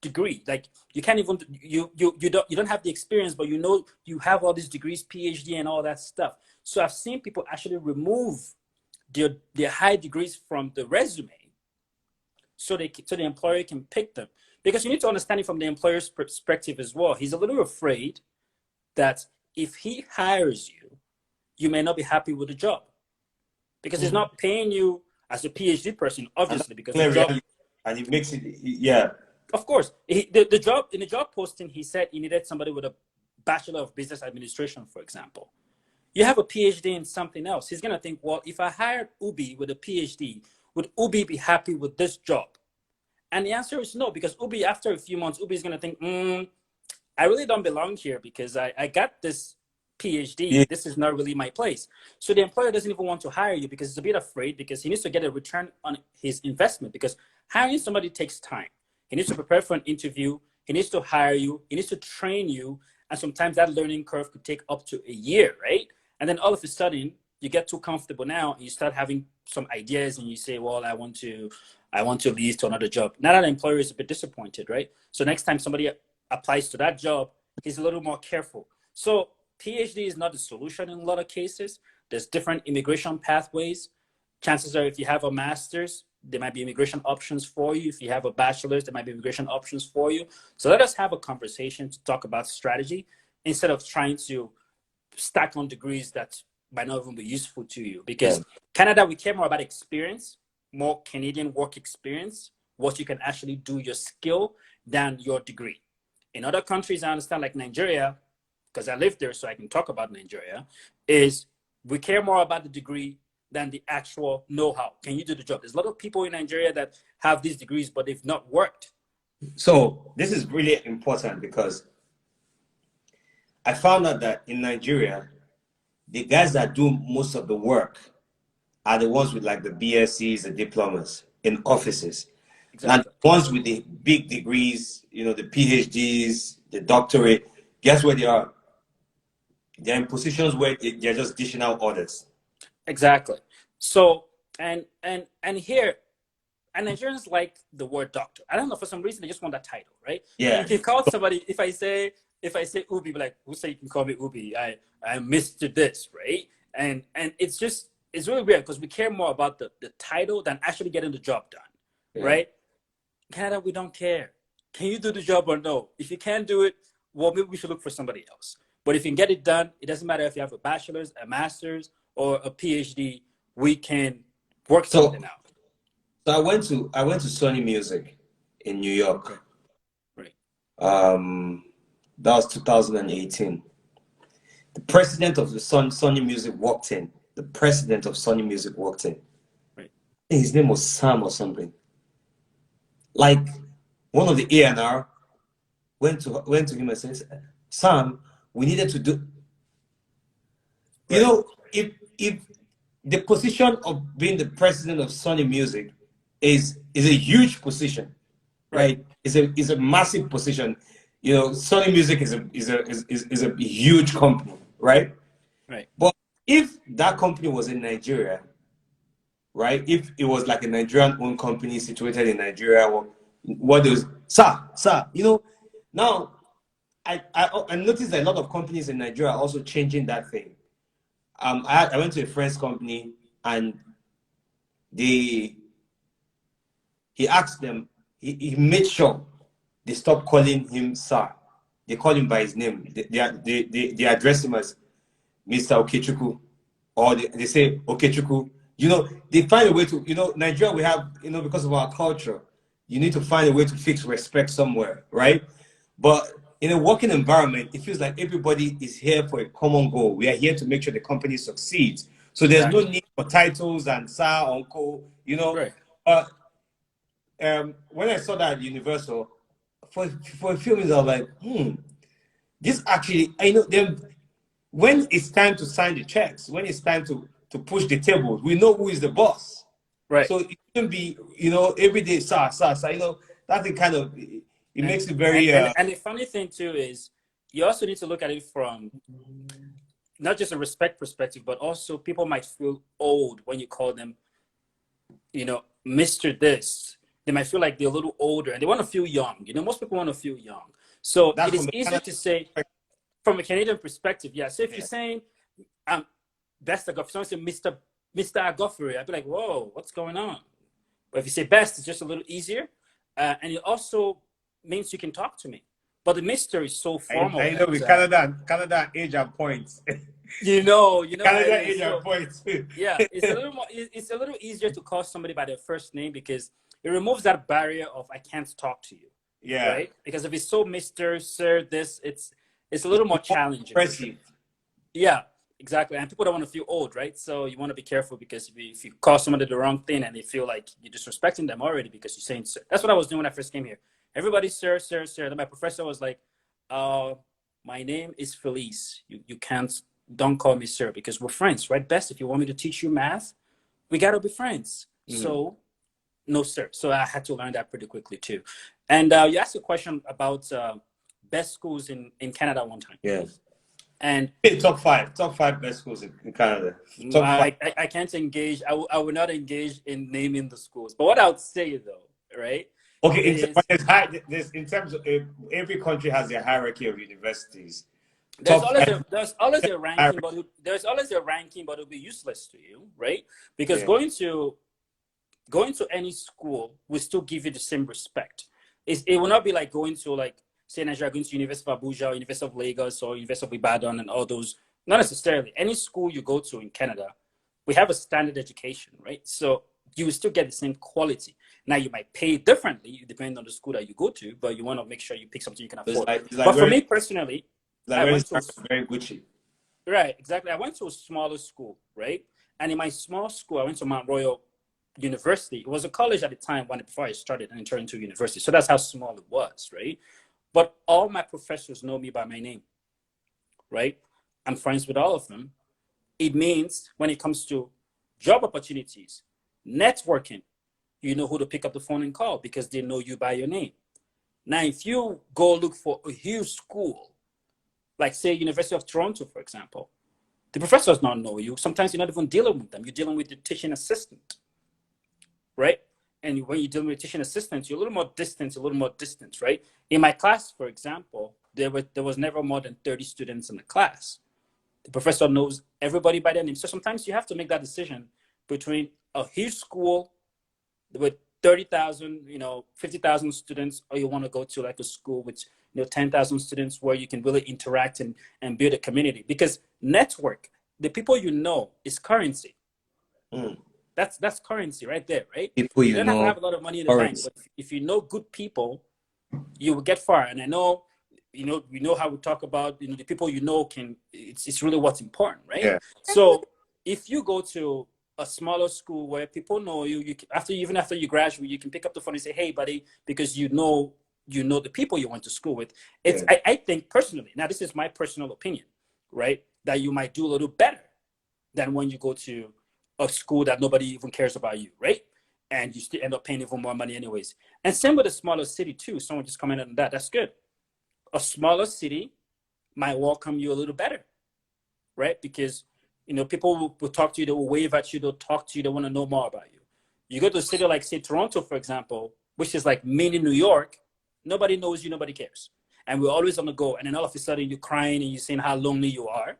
degree. Like you can't even you don't have the experience, but you have all these degrees, PhD and all that stuff. So I've seen people actually remove their high degrees from the resume so the employer can pick them. Because you need to understand it from the employer's perspective as well. He's a little afraid that if he hires you, you may not be happy with the job because he's not paying you as a PhD person, obviously, because the job. And it makes it, yeah. Of course, the job in the job posting, he said he needed somebody with a Bachelor of Business Administration, for example. You have a PhD in something else. He's gonna think, well, if I hired Ubi with a PhD, would Ubi be happy with this job? And the answer is no, because Ubi, after a few months, Ubi is gonna think, I really don't belong here because I got this PhD. Yeah. This is not really my place. So the employer doesn't even want to hire you because he's a bit afraid because he needs to get a return on his investment because hiring somebody takes time. He needs to prepare for an interview. He needs to hire you. He needs to train you. And sometimes that learning curve could take up to a year, right? And then all of a sudden, you get too comfortable now and you start having some ideas and you say, well, I want to leave to another job. Now that the employer is a bit disappointed, right? So next time somebody applies to that job, he's a little more careful. So PhD is not the solution in a lot of cases. There's different immigration pathways. Chances are if you have a master's, there might be immigration options for you. If you have a bachelor's, there might be immigration options for you. So let us have a conversation to talk about strategy instead of trying to stack on degrees that might not even be useful to you. Because Canada, we care more about experience, more Canadian work experience, what you can actually do, your skill, than your degree. In other countries, I understand, like Nigeria, because I live there, so I can talk about Nigeria, is we care more about the degree than the actual know-how. Can you do the job? There's a lot of people in Nigeria that have these degrees, but they've not worked. So this is really important because I found out that in Nigeria, the guys that do most of the work are the ones with like the BScs, the diplomas in offices. And Exactly. the ones with the big degrees, the PhDs, the doctorate, guess where they are? They're in positions where they're just dishing out orders. Exactly. So and here, and Nigerians like the word doctor. I don't know, for some reason they just want that title, right? Yeah. If you call somebody, if I say if I say Ubi, be like, who say you can call me Ubi? I'm Mr. This, right? And it's just it's really weird because we care more about the title than actually getting the job done, Yeah. right? Canada, we don't care. Can you do the job or no? If you can't do it, well, maybe we should look for somebody else. But if you can get it done, it doesn't matter if you have a bachelor's, a master's, or a PhD. We can work So, something out. so I went to Sony Music in New York. Right. Right. That was 2018. The president of the Sony Music walked in. The president of Sony Music walked in. Right. His name was Sam or something. Like one of the A&R went to him and said, "Sam, we needed to do." You Right. know, if the position of being the president of Sony Music is a huge position, Right. right? Is a massive position. You know, Sony Music is a huge company, right? Right. But if that company was in Nigeria, right? If it was like a Nigerian-owned company situated in Nigeria, or what is sir, you know, now I noticed that a lot of companies in Nigeria are also changing that thing. I went to a friend's company and they he asked them, he made sure they stopped calling him sir. They call him by his name. They address him as Mr. Okechukwu, or they say Okechukwu. You know, they find a way to, you know, Nigeria, we have, you know, because of our culture, you need to find a way to fix respect somewhere, right? But in a working environment, it feels like everybody is here for a common goal. We are here to make sure the company succeeds. So there's no Exactly. need for titles and sir, uncle, you know. Right. Uh, when I saw that at Universal, for a few minutes, I was like, this actually, I know them. When it's time to sign the checks, when it's time to push the tables, we know who is the boss. Right. So it shouldn't be, you know, every day, sir, you know, that's the kind of, it And makes it very, and the funny thing too is you also need to look at it from not just a respect perspective, but also people might feel old when you call them, you know, Mr. This. They might feel like they're a little older and they want to feel young. You know, most people want to feel young. So that's it from is the easier Canada to say perspective. from a Canadian perspective, yeah. So if you're Yeah. saying best Agofri, someone say Mr. Agofri, I'd be like, whoa, what's going on? But if you say best, it's just a little easier. And it also means you can talk to me. But the Mr. is so formal I know that with Canada age and points. you know how it Canada is. age and So points. yeah, it's a little more. It's a little easier to call somebody by their first name because it removes that barrier of I can't talk to you, Yeah. right? Because if it's so Mister, Sir, this, it's a little more challenging for sure. Impressive. Yeah, exactly. And people don't want to feel old, right? So you want to be careful because if you call somebody the wrong thing and they feel like you're disrespecting them already because you're saying sir. That's what I was doing when I first came here. Everybody, sir, sir, sir. Then my professor was like, my name is Felice. You can't, don't call me sir because we're friends, right? Best, if you want me to teach you math, we got to be friends. So, no, sir. So I had to learn that pretty quickly too. And you asked a question about best schools in Canada one time. Yeah. And Top five best schools in Canada. Top five. I can't engage. I will not engage in naming the schools. But what I would say though, right? Okay, Is in terms of every country has their hierarchy of universities. there's Top always five. there's always a ranking, but there's always a ranking, but it'll be useless to you, right? Because Yeah. going to any school will still give you the same respect. It will not be like going to like say Nigeria going to University of Abuja or University of Lagos or University of Ibadan and all those. Not necessarily. Any school you go to in Canada, we have a standard education, right? So you will still get the same quality. Now you might pay differently depending on the school that you go to, but you want to make sure you pick something you can afford. It's like But for very, me personally, I very, went to very Gucci. right, exactly. I went to a smaller school, right? And in my small school, I went to Mount Royal University. It was a college at the time before I started and it turned into a university. So that's how small it was, right? But all my professors know me by my name, right? I'm friends with all of them. It means when it comes to job opportunities, networking, you know who to pick up the phone and call because they know you by your name. Now, if you go look for a huge school, like say University of Toronto, for example, the professors don't know you. Sometimes you're not even dealing with them. You're dealing with the teaching assistant, right? And when you're dealing with teaching assistants, you're a little more distant, right? In my class, for example, there was never more than 30 students in the class. The professor knows everybody by their name. So sometimes you have to make that decision between a huge school with 30,000, 50,000 students, or you want to go to like a school with 10,000 students where you can really interact and build a community. Because network, the people you know, is currency. Mm. That's currency right there, right? People You you don't have to know, have a lot of money in the bank, currency. but if you know good people, you will get far. And I know, we know how we talk about, the people it's really what's important, right? Yeah. So if you go to a smaller school where people know you, even after you graduate, you can pick up the phone and say, "Hey, buddy," because you know the people you went to school with. It's Yeah. I think personally, now this is my personal opinion, right? That you might do a little better than when you go to a school that nobody even cares about you, right? And you still end up paying even more money anyways. And same with a smaller city too. Someone just commented on that. That's good. A smaller city might welcome you a little better, right? Because people will talk to you, they will wave at you, they'll talk to you, they want to know more about you. You go to a city like, say, Toronto, for example, which is like mini New York, nobody knows you, nobody cares. And we're always on the go. And then all of a sudden you're crying and you're saying how lonely you are.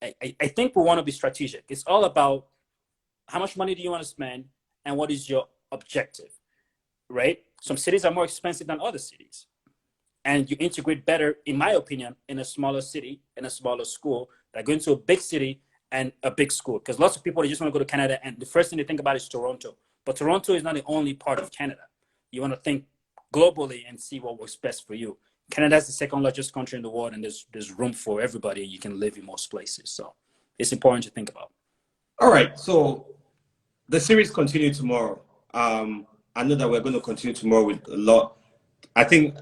I think we want to be strategic. It's all about how much money do you want to spend and what is your objective, right? Some cities are more expensive than other cities. And you integrate better, in my opinion, in a smaller city, in a smaller school, than going to a big city and a big school. Because lots of people, they just want to go to Canada, and the first thing they think about is Toronto. But Toronto is not the only part of Canada. You want to think globally and see what works best for you. Canada is the second largest country in the world, and there's room for everybody. You can live in most places. So it's important to think about. All right. So the series continue tomorrow. I know that we're going to continue tomorrow with a lot. I think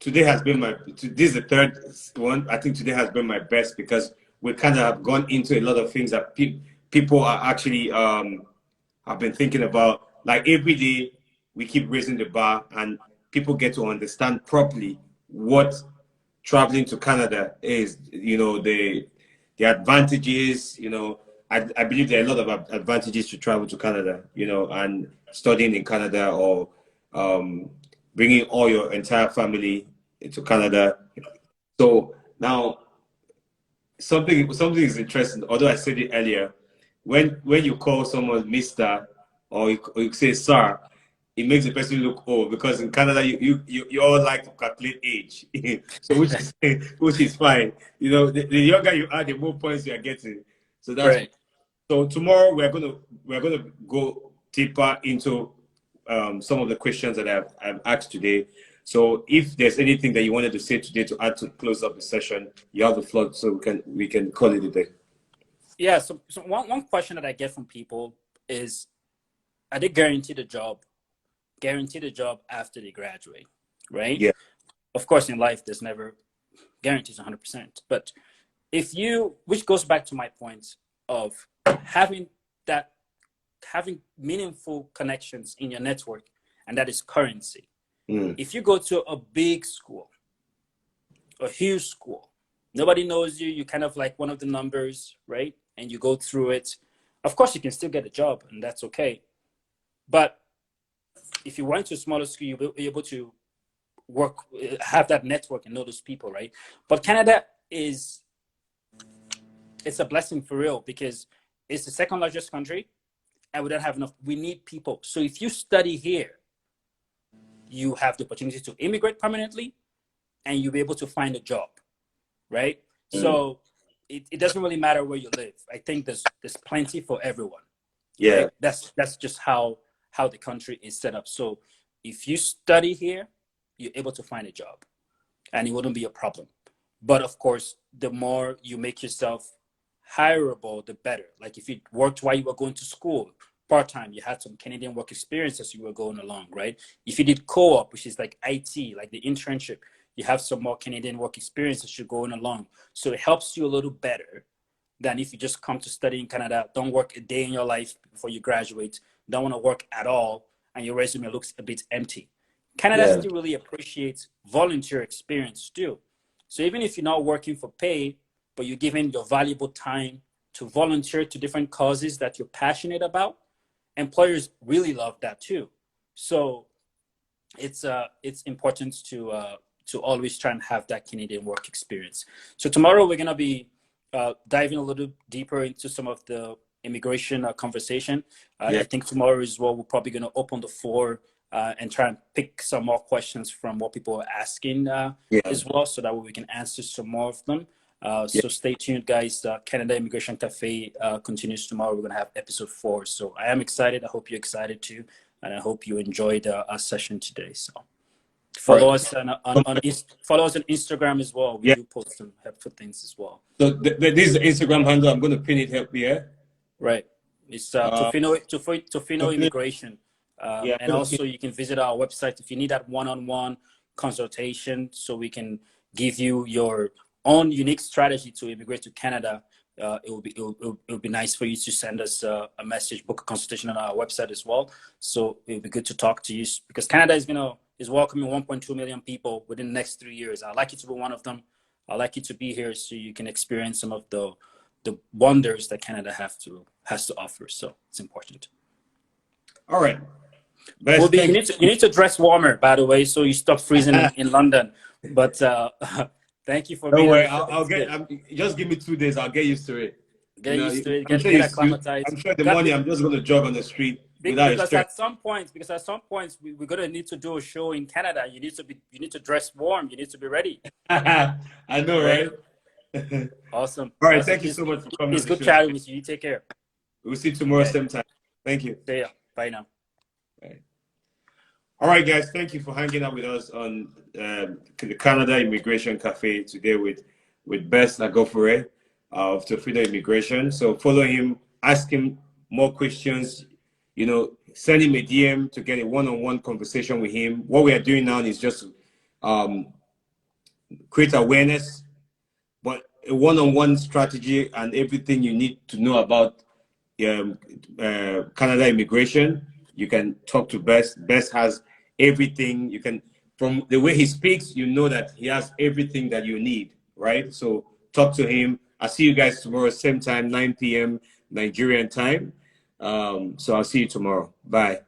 today has been this is the third one. I think today has been my best because we kind of have gone into a lot of things that people are actually have been thinking about. Like every day, we keep raising the bar, and people get to understand properly what traveling to Canada is. The advantages. I believe there are a lot of advantages to travel to Canada. And studying in Canada or bringing all your entire family into Canada. So now something is interesting. Although I said it earlier, when you call someone Mister or you say Sir, it makes the person look old because in Canada you all like to calculate age. So which is fine. The younger you are, the more points you are getting. So that's Right. so tomorrow we're gonna go deeper into some of the questions that I've asked today. So if there's anything that you wanted to say today to add to close up the session, you have the floor, so we can call it a day. Yeah. So one question that I get from people is, are they guaranteed a job? Guaranteed a job after they graduate, right? Yeah. Of course, in life, there's never guarantees 100%. But which goes back to my point of having meaningful connections in your network, and that is currency. Mm. If you go to a big school, a huge school, nobody knows you, you're kind of like one of the numbers, right? And you go through it. Of course, you can still get a job, and that's okay. But if you went to a smaller school, you'll be able to have that network and know those people, right? But Canada it's a blessing for real because it's the second largest country and we don't have enough. We need people. So if you study here, you have the opportunity to immigrate permanently and you'll be able to find a job, right? Mm. So it doesn't really matter where you live. I think there's plenty for everyone, Yeah. right? That's just how the country is set up. So if you study here, you're able to find a job and it wouldn't be a problem. But of course, the more you make yourself hireable, the better. Like if you worked while you were going to school, part-time, you had some Canadian work experience as you were going along, right? If you did co-op, which is like IT, like the internship, you have some more Canadian work experience as you're going along. So it helps you a little better than if you just come to study in Canada, don't work a day in your life before you graduate, don't want to work at all, and your resume looks a bit empty. Canada still really appreciates volunteer experience too. So even if you're not working for pay, but you're giving your valuable time to volunteer to different causes that you're passionate about, employers really love that too. So it's important to always try and have that Canadian work experience. So tomorrow we're going to be diving a little deeper into some of the immigration conversation. I think tomorrow as well, we're probably going to open the floor and try and pick some more questions from what people are asking as well, so that way we can answer some more of them. So stay tuned, guys. Canada Immigration Cafe continues tomorrow. We're going to have episode 4. So I am excited. I hope you're excited too. And I hope you enjoyed our session today. So follow us follow us on Instagram as well. We do post some helpful things as well. So this is the Instagram handle. I'm going to pin it up here. Right. It's Tofino Immigration. And also you can visit our website if you need that one-on-one consultation, so we can give you your own unique strategy to immigrate to Canada. It will be nice for you to send us a message, book a consultation on our website as well. So it will be good to talk to you, because Canada is welcoming 1.2 million people within the next 3 years. I'd like you to be one of them. I'd like you to be here so you can experience some of the wonders that Canada has to offer. So it's important. All right. Well, you need to dress warmer, by the way, so you stop freezing in London. But thank you for being. Don't worry, just give me 2 days. I'll get used to it. Get used to it. Get acclimatized. I'm sure the morning I'm just going to jog on the street without because at some points, we're going to need to do a show in Canada. You need to dress warm. You need to be ready. I know, right? Awesome. All right. Thank you so much for coming. It's good chatting with you. You take care. We'll see you tomorrow same time. Thank you. See ya. Bye now. Bye. All right, guys. Thank you for hanging out with us on the Canada Immigration Cafe today with Bess Nagofure of Tofino Immigration. So follow him, ask him more questions. Send him a DM to get a one-on-one conversation with him. What we are doing now is just create awareness, but a one-on-one strategy and everything you need to know about Canada immigration. You can talk to Bess. Bess has everything. You can, from the way he speaks, you know that he has everything that you need, right? So talk to him. I'll see you guys tomorrow, same time, 9 p.m. Nigerian time. So I'll see you tomorrow. Bye.